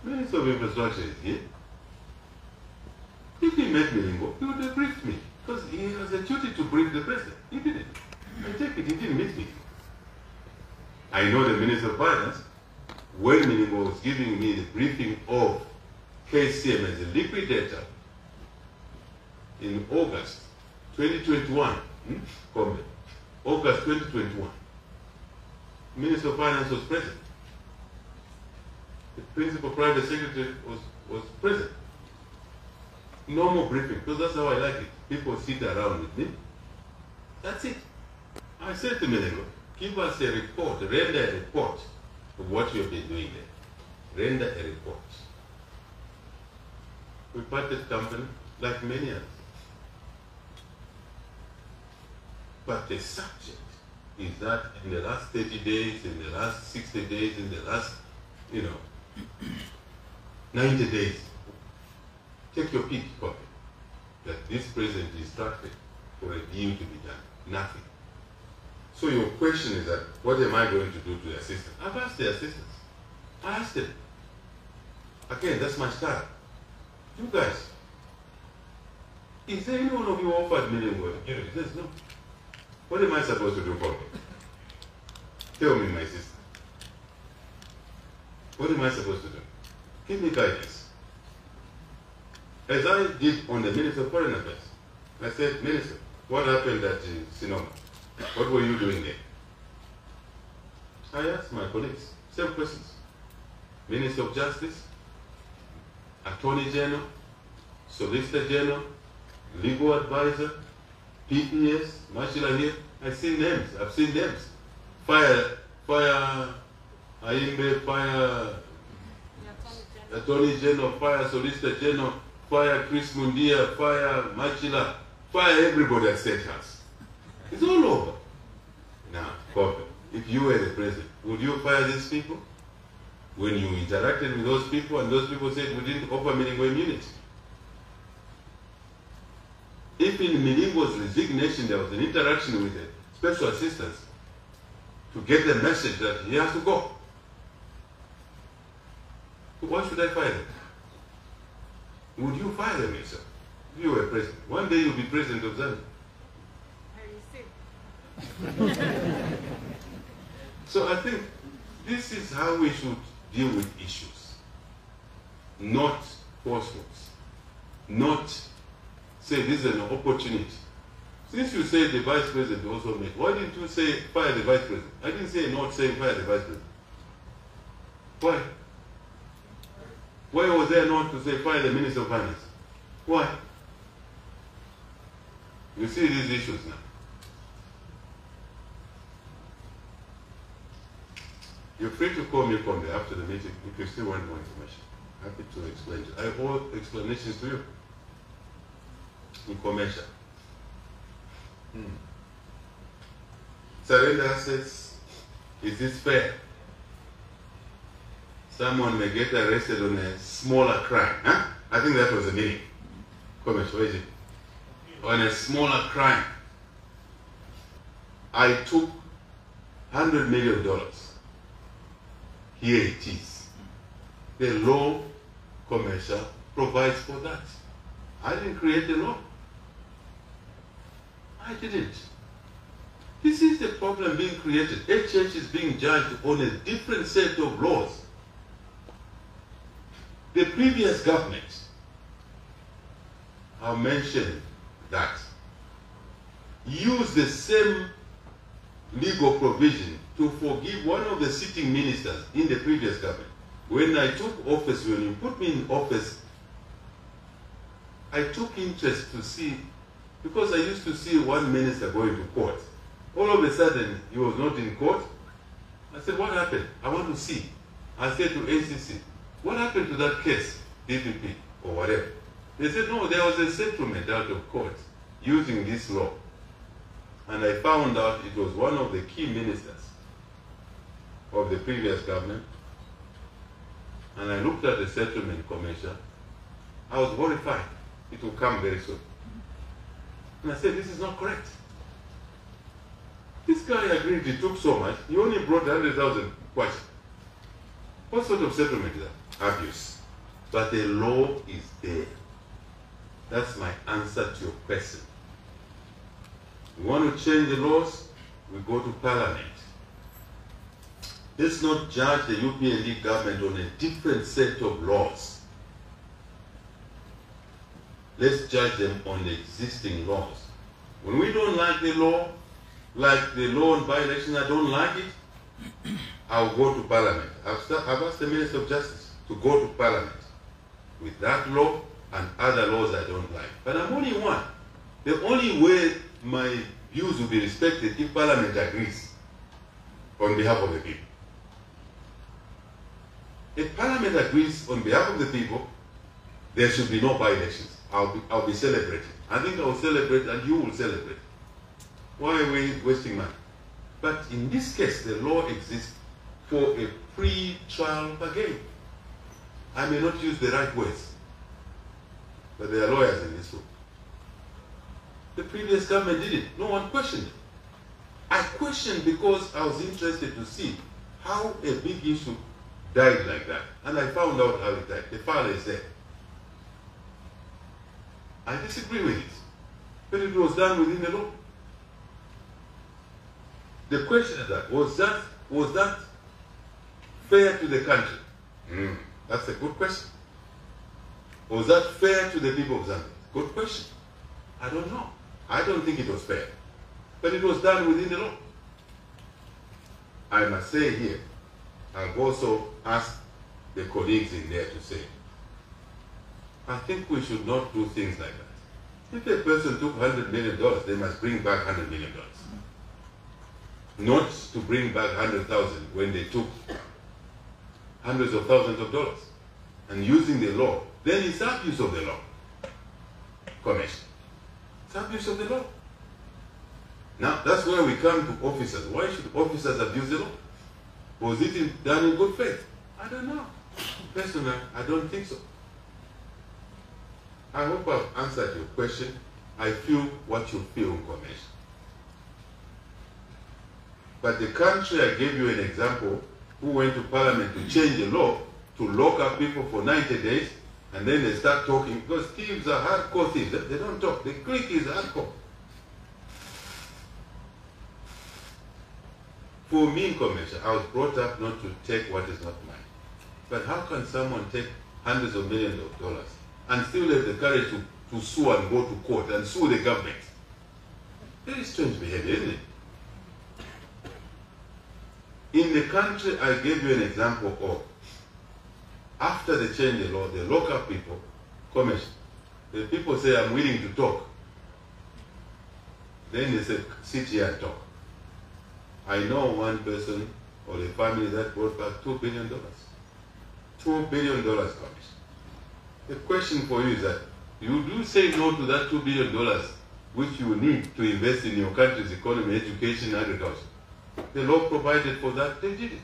Minister of Infrastructure is here. If he met Milingo, he would have briefed me. Because he has a duty to brief the president. He didn't. I take it, he didn't meet me. I know the Minister of Finance, when Milingo was giving me the briefing of KCM as a liquidator in August 2021, August 2021, Minister of Finance was present. The Principal Private Secretary was present. No more briefing, because that's how I like it. People sit around with me. That's it. I said to Milingo, give us a report, render a report of what you have been doing there. Render a report. We parted company like many others. But the subject is that in the last 30 days, in the last 60 days, in the last, 90 days, take your pick, copy, that this president is instructed for a deal to be done. Nothing. So your question is that, what am I going to do to the assistant? I've asked the assistants. I asked them. Again, that's my style. You guys, is there any one of you offered Milingo? He says no. What am I supposed to do for him? Tell me, my sister. What am I supposed to do? Give me guidance. As I did on the Minister of Foreign Affairs, I said, Minister, what happened at Sinoma? What were you doing there? I asked my colleagues, same questions. Minister of Justice, Attorney General, Solicitor General, Legal Advisor, PPS, Machila here. I've seen names. Fire, Aimbe, Fire, Attorney General, Fire, Solicitor General, Fire, Chris Mundia, Fire, Machila, Fire everybody at State House. It's all over. Now, Kofi, if you were the president, would you fire these people? When you interacted with those people and those people said we didn't offer Milingo immunity. If in Milingo's resignation there was an interaction with the special assistants to get the message that he has to go, why should I fire them? Would you fire them yourself? If you were president. One day you'll be president of Zambia. So I think this is how we should deal with issues. Not falsehoods. Not say this is an opportunity. Since you say the vice president also made, why didn't you say fire the vice president? I didn't say not saying fire the vice president. Why? Why was there not to say fire the Minister of Finance? Why? You see these issues now. You're free to call me from there after the meeting if you still want more information. Happy to explain to you. I have all explanations to you. Information. Surrender assets. Is this fair? Someone may get arrested on a smaller crime. Huh? I think that was the meaning. Comment, where is it? On a smaller crime. I took $100 million. Here it is. The law, commercial, provides for that. I didn't create the law. I didn't. This is the problem being created. HH is being judged on a different set of laws. The previous government have mentioned that used the same legal provision to forgive one of the sitting ministers in the previous government. When I took office, when you put me in office, I took interest to see, because I used to see one minister going to court. All of a sudden, he was not in court. I said, what happened? I want to see. I said to ACC, what happened to that case, DPP, or whatever? They said, no, there was a settlement out of court using this law. And I found out it was one of the key ministers of the previous government. And I looked at the settlement commission. I was horrified. It will come very soon. And I said, this is not correct. This guy agreed he took so much. He only brought 100,000 questions. What sort of settlement is that? Abuse. But the law is there. That's my answer to your question. We want to change the laws, we go to Parliament. Let's not judge the UPND government on a different set of laws. Let's judge them on the existing laws. When we don't like the law on by-election, I don't like it, I'll go to Parliament. I've asked the Minister of Justice to go to Parliament with that law and other laws I don't like. But I'm only one. The only way my views will be respected if Parliament agrees on behalf of the people. If Parliament agrees on behalf of the people, there should be no by-elections. I'll be celebrating. I think I will celebrate and you will celebrate. Why are we wasting money? But in this case, the law exists for a pre-trial bargain. I may not use the right words, but there are lawyers in this room. The previous government did it. No one questioned it. I questioned because I was interested to see how a big issue died like that. And I found out how it died. The file is there. I disagree with it. But it was done within the law. The question is that, was that fair to the country? That's a good question. Was that fair to the people of Zambia? Good question. I don't know. I don't think it was fair. But it was done within the law. I must say here, I've also asked the colleagues in there to say, I think we should not do things like that. If a person took $100 million, they must bring back $100 million. Not to bring back 100,000 when they took hundreds of thousands of dollars. And using the law, then it's abuse of the law. Commission. It's abuse of the law. Now, that's where we come to officers. Why should officers abuse the law? Was it done in good faith? I don't know. Personally, I don't think so. I hope I've answered your question. I feel what you feel, Commission. But the country, I gave you an example, who went to Parliament to change the law to lock up people for 90 days, and then they start talking, because thieves are hardcore thieves. They don't talk. The clique is hardcore. For me, Commissioner, I was brought up not to take what is not mine. But how can someone take hundreds of millions of dollars and still have the courage to sue and go to court and sue the government? Very strange behavior, isn't it? In the country, I gave you an example of, after they change the law, they lock up people, Commission. The people say, I'm willing to talk. Then they say, sit here and talk. I know one person or a family that brought back $2 billion. $2 billion, Commission. The question for you is that, you do say no to that $2 billion which you need to invest in your country's economy, education, agriculture. The law provided for that, they did it.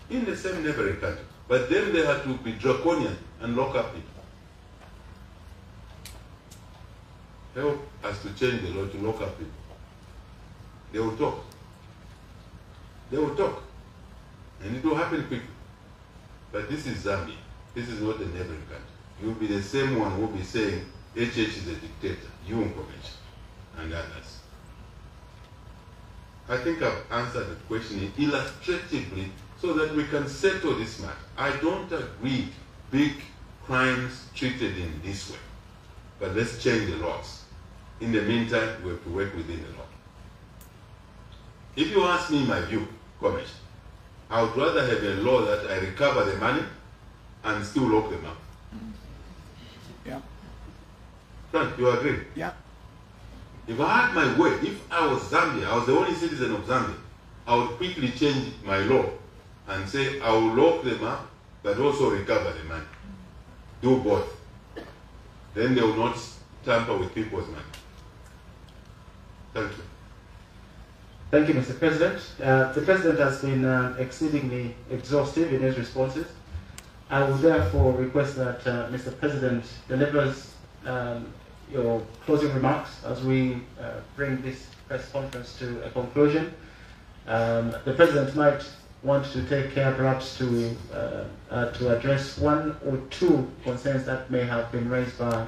In the same neighboring country. But then they had to be draconian and lock up people. Help us to change the law to lock up people. They will talk. They will talk. And it will happen quickly. But this is Zambia. This is not a neighboring country. You'll be the same one who will be saying, HH is a dictator, you Convention, and others. I think I've answered the question illustratively so that we can settle this matter. I don't agree big crimes treated in this way. But let's change the laws. In the meantime, we have to work within the law. If you ask me my view, Commission, I would rather have a law that I recover the money and still lock them up. Yeah. Frank, you agree? Yeah. If I had my way, if I was Zambia, I was the only citizen of Zambia, I would quickly change my law and say I will lock them up, but also recover the money. Do both. Then they will not tamper with people's money. Thank you. Thank you, Mr. President. The President has been exceedingly exhaustive in his responses. I will therefore request that Mr. President delivers your closing remarks as we bring this press conference to a conclusion. The President might want to take care perhaps to address one or two concerns that may have been raised by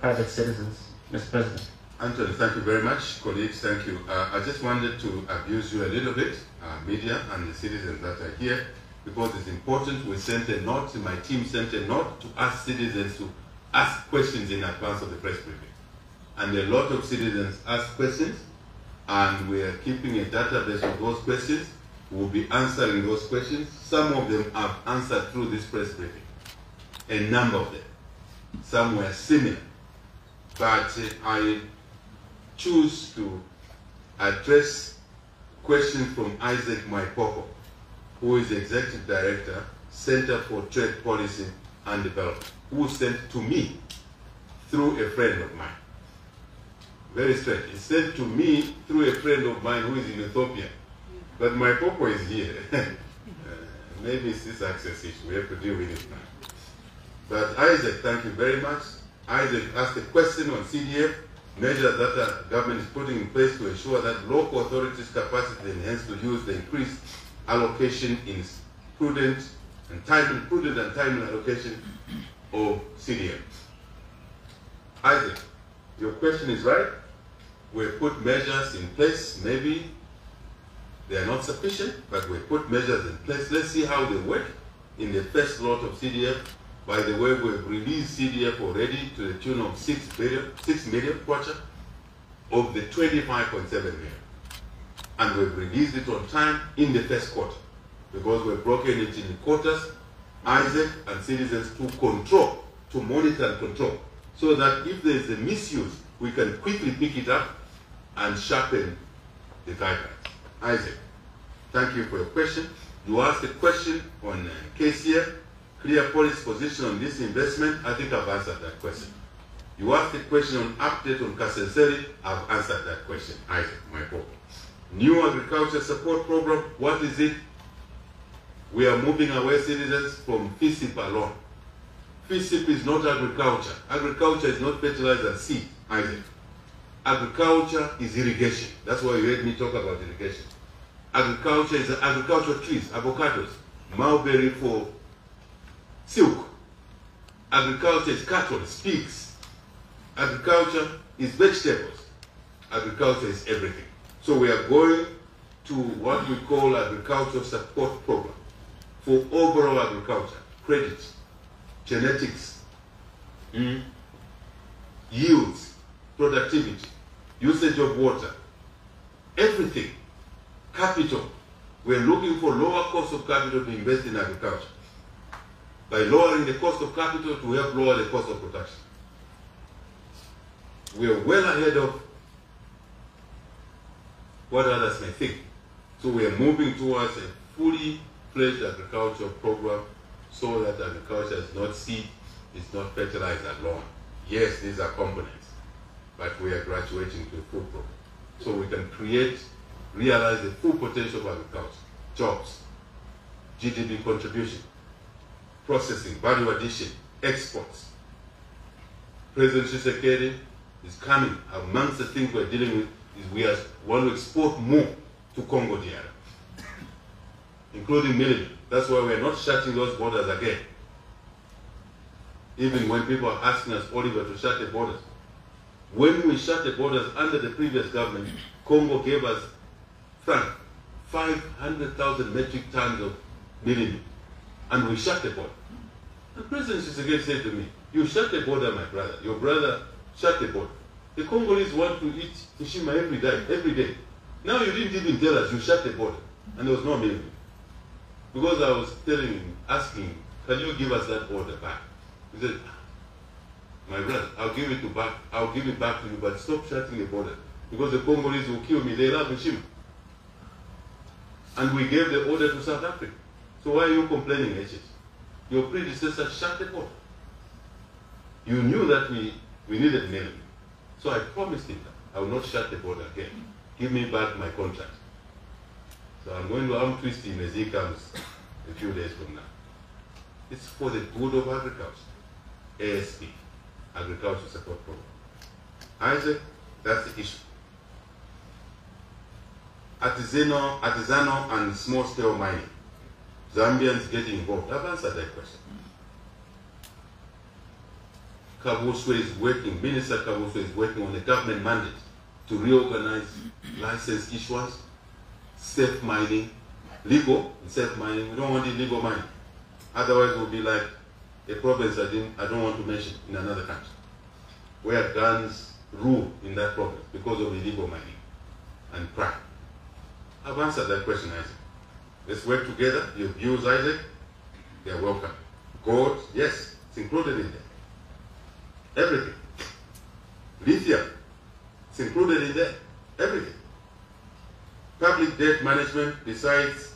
private citizens, Mr. President. Anthony, thank you very much. Colleagues, thank you. I just wanted to abuse you a little bit, media and the citizens that are here, because it's important. We sent a note, my team sent a note to ask citizens to ask questions in advance of the press briefing. And a lot of citizens asked questions, and we are keeping a database of those questions. We'll be answering those questions. Some of them have answered through this press briefing, a number of them. Some were similar. But I choose to address questions from Isaac Maipopo, who is Executive Director, Center for Trade Policy and Development, who sent to me through a friend of mine. Very straight. He sent to me through a friend of mine who is in Ethiopia. But Maipopo is here. Maybe it's this access issue. We have to deal with it now. But Isaac, thank you very much. Isaac asked a question on CDF, measures that the government is putting in place to ensure that local authorities' capacity enhanced to use the increased allocation in prudent and timely allocation of CDF. Isaac, your question is right. We put measures in place. Maybe they are not sufficient, but we put measures in place. Let's see how they work in the first lot of CDF. By the way, we've released CDF already to the tune of 6 million kwacha of the 25.7 million. And we've released it on time in the first quarter because we've broken it in quarters, Isaac and citizens to control, to monitor and control, so that if there is a misuse, we can quickly pick it up and sharpen the guidelines. Isaac, thank you for your question. You asked a question on KCF, clear policy position on this investment. I think I've answered that question. You asked a question on update on Kasenseri. I've answered that question, Isaac, my problem. New agriculture support program, what is it? We are moving away citizens from FISIP alone. FISIP is not agriculture. Agriculture is not fertilizer and seed, Isaac. Agriculture is irrigation. That's why you heard me talk about irrigation. Agriculture is agricultural trees, avocados, mulberry for silk. Agriculture is cattle, pigs. Agriculture is vegetables. Agriculture is everything. So we are going to what we call agricultural support program for overall agriculture, credit, genetics, yields, productivity, usage of water, everything, capital. We're looking for lower cost of capital to invest in agriculture. By lowering the cost of capital to help lower the cost of production. We are well ahead of what others may think. So we are moving towards a fully fledged agricultural program so that agriculture is not seed, it's not fertilizer alone. Yes, these are components, but we are graduating to a full program. So we can realize the full potential of agriculture, jobs, GDP contribution, processing, value addition, exports. President Tshisekedi is coming. Amongst the things we're dealing with is we want to export more to Congo DR, including millet. That's why we're not shutting those borders again. Even when people are asking us, Oliver, to shut the borders. When we shut the borders under the previous government, Congo gave us, Frank, 500,000 metric tons of millet, and we shut the border. And President Tshisekedi said to me, you shut the border, my brother. Your brother shut the border. The Congolese want to eat Fushima every day. Now you didn't even tell us, you shut the border. And there was no millet. Because I was asking, can you give us that border back? He said, my brother, I'll give it back to you, but stop shutting the border. Because the Congolese will kill me. They love Fushima. And we gave the order to South Africa. So why are you complaining, HS? Your predecessor shut the border. You knew that we needed millet. So I promised him that I will not shut the border again. Give me back my contract. So I'm going to arm twist him as he comes a few days from now. It's for the good of agriculture. ASP, Agricultural Support Program. Isaac, that's the issue. Artisanal and small-scale mining. Zambians getting involved? I've answered that question. Kabuswe is working, Minister Kabuswe is working on a government mandate to reorganize license issuers, safe mining, legal and safe mining. We don't want illegal mining. Otherwise, it will be like a province I don't want to mention in another country, where guns rule in that province because of illegal mining and crime. I've answered that question, Isaac. Let's work together. Your views, Isaac, they are welcome. Gold, yes, it's included in there. Everything. Lithium, it's included in there. Everything. Public debt management besides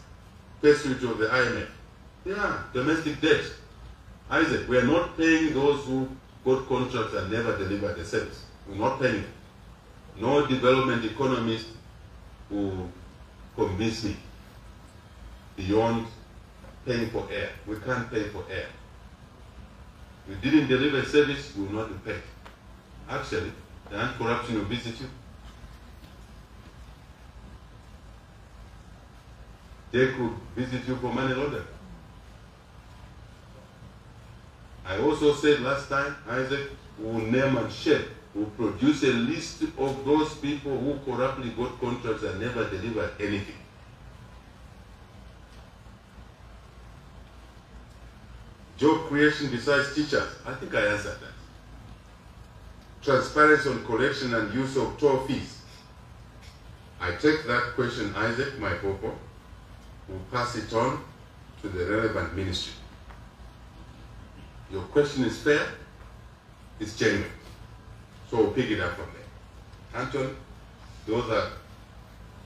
pursuit of the IMF. Yeah, domestic debt. Isaac, we are not paying those who got contracts and never delivered the service. We're not paying them. No development economist will convince me beyond paying for air. We can't pay for air. We didn't deliver service, we will not be paid. Actually, the anti-corruption will visit you. They could visit you for money laundering. I also said last time, Isaac, we will name and share. We will produce a list of those people who corruptly got contracts and never delivered anything. Job creation besides teachers, I think I answered that. Transparency on collection and use of toll fees. I take that question, Isaac, my popo, will pass it on to the relevant ministry. Your question is fair, it's genuine. So we'll pick it up from there. Anton, those are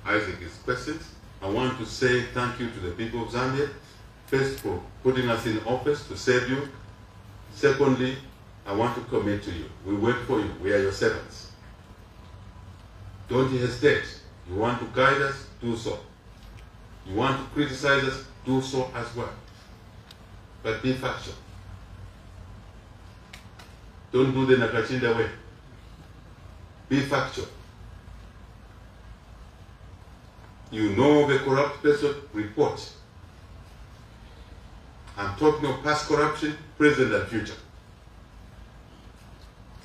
Isaac's questions. I want to say thank you to the people of Zambia. First, for putting us in office to serve you. Secondly, I want to commit to you. We work for you. We are your servants. Don't hesitate. You want to guide us, do so. You want to criticize us, do so as well. But be factual. Don't do the Nakachinda way. Be factual. You know the corrupt person, report. I'm talking of past corruption, present and future.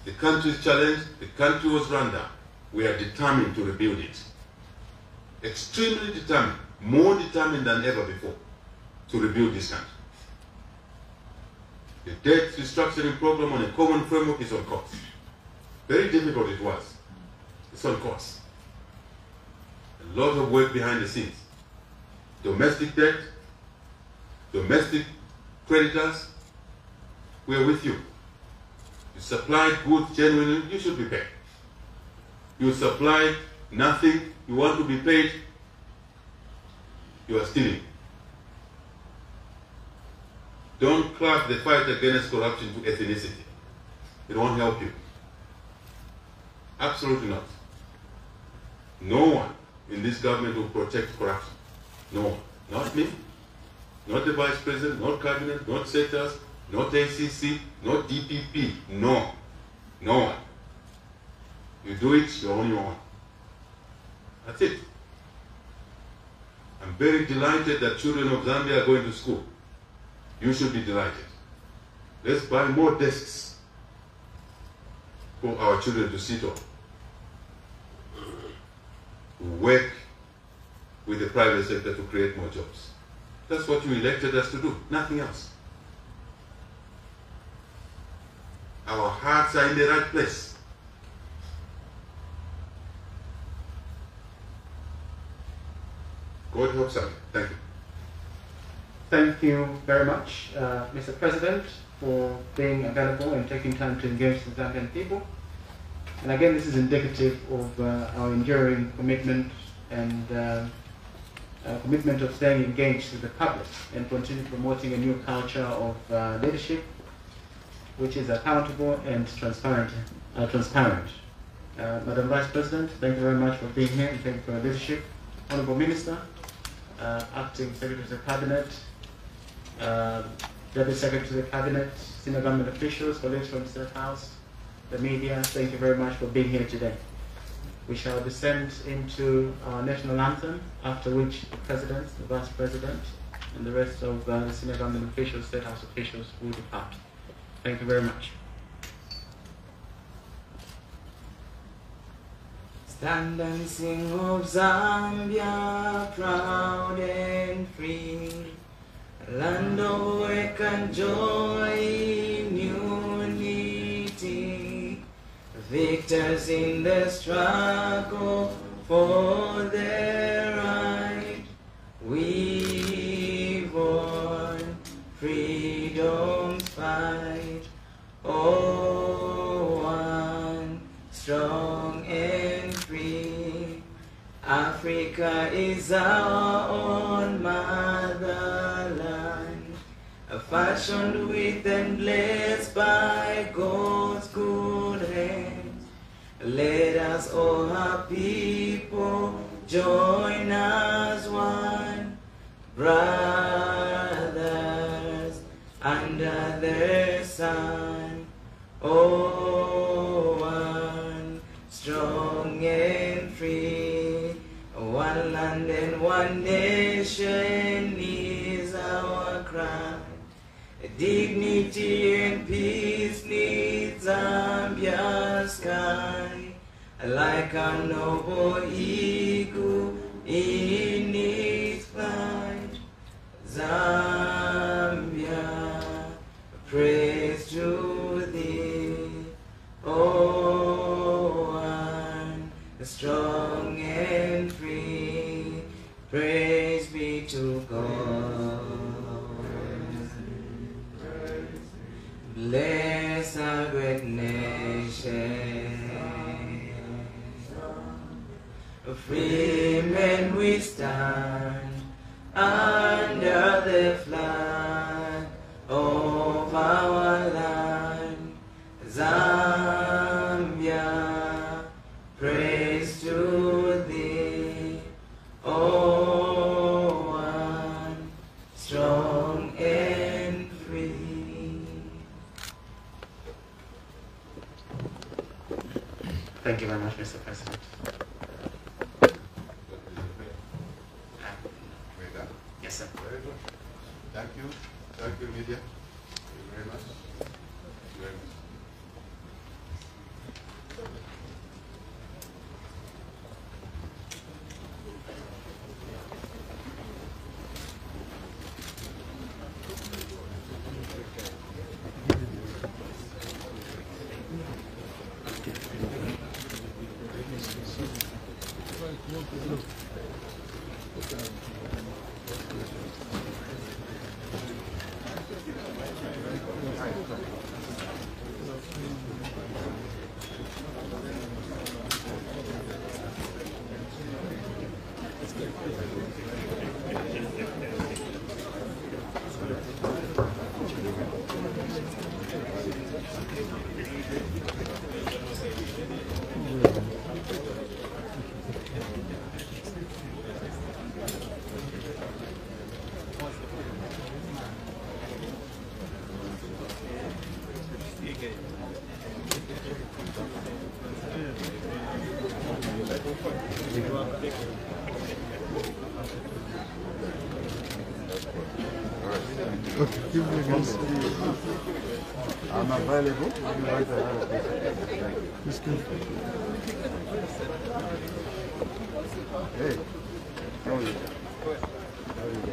The country is challenged, the country was run down. We are determined to rebuild it. Extremely determined, more determined than ever before to rebuild this country. The debt restructuring program on a common framework is on course. Very difficult it was. It's on course. A lot of work behind the scenes. Domestic debt, domestic creditors, we are with you. You supply goods genuinely, you should be paid. You supply nothing, you want to be paid, you are stealing. Don't clap the fight against corruption to ethnicity. It won't help you. Absolutely not. No one in this government will protect corruption. No one. Not me, not the Vice President, not Cabinet, not sectors, not ACC, not DPP. No. No one. You do it, you're on your own. That's it. I'm very delighted that children of Zambia are going to school. You should be delighted. Let's buy more desks for our children to sit on. Work with the private sector to create more jobs. That's what you elected us to do, nothing else. Our hearts are in the right place. God help us. Thank you. Thank you very much, Mr. President, for being available and taking time to engage the Zambian people. And again, this is indicative of our enduring commitment and commitment of staying engaged with the public and continue promoting a new culture of leadership, which is accountable and transparent. Madam Vice President, thank you very much for being here and thank you for your leadership. Honorable Minister, Acting Secretary to the Cabinet, Deputy Secretary to the Cabinet, senior government officials, colleagues from the State House, the media, thank you very much for being here today. We shall descend into our national anthem, after which the President, the Vice President, and the rest of the senior government officials, State House officials will depart. Thank you very much. Stand and sing of Zambia, proud and free, a land of work and joy in unity, victors in the struggle for their right. We won freedom's fight, oh, one strong and free. Africa is our own motherland, fashioned with and blessed by God's good hands. Let us all our people join as one, brothers under the sun. Oh, one strong and free, one land and one nation is our cry. Dignity and peace needs Zambia's sky, like a noble eagle in its flight. Zambia, praise to thee, oh, one strong and free. Praise be to God. Bless our great nation. Free men we stand under the flag of our land. Zambia, praise to thee, oh, one strong and free. Thank you very much, Mr. President. Yes, sir. Very good. Thank you. Thank you, media. Thank you very much. Thank you very much. I'm available. Hey, how are you? How are you?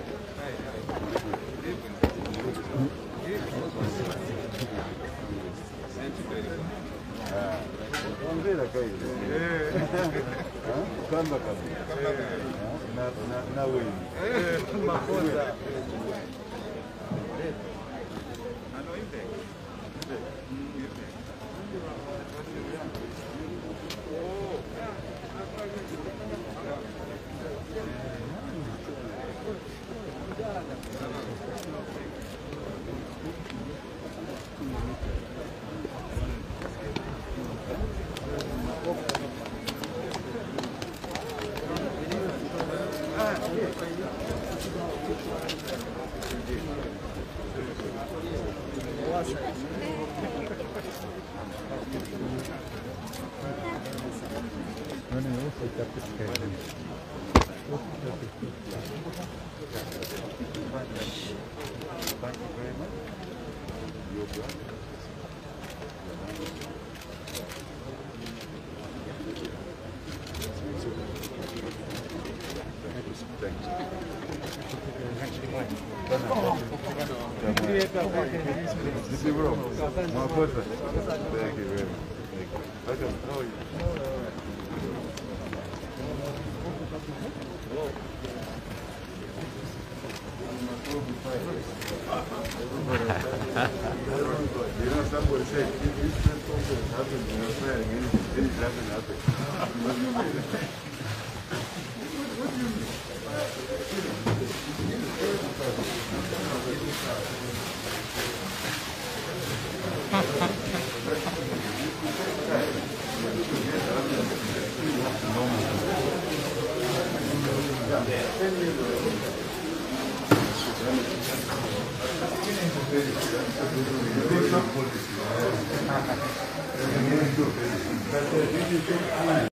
very much. Your brother. This is bro. My pleasure. Thank you very much. Thank you. How are you? You know, somebody said, if this something happens in your family, anything happen. What do you mean?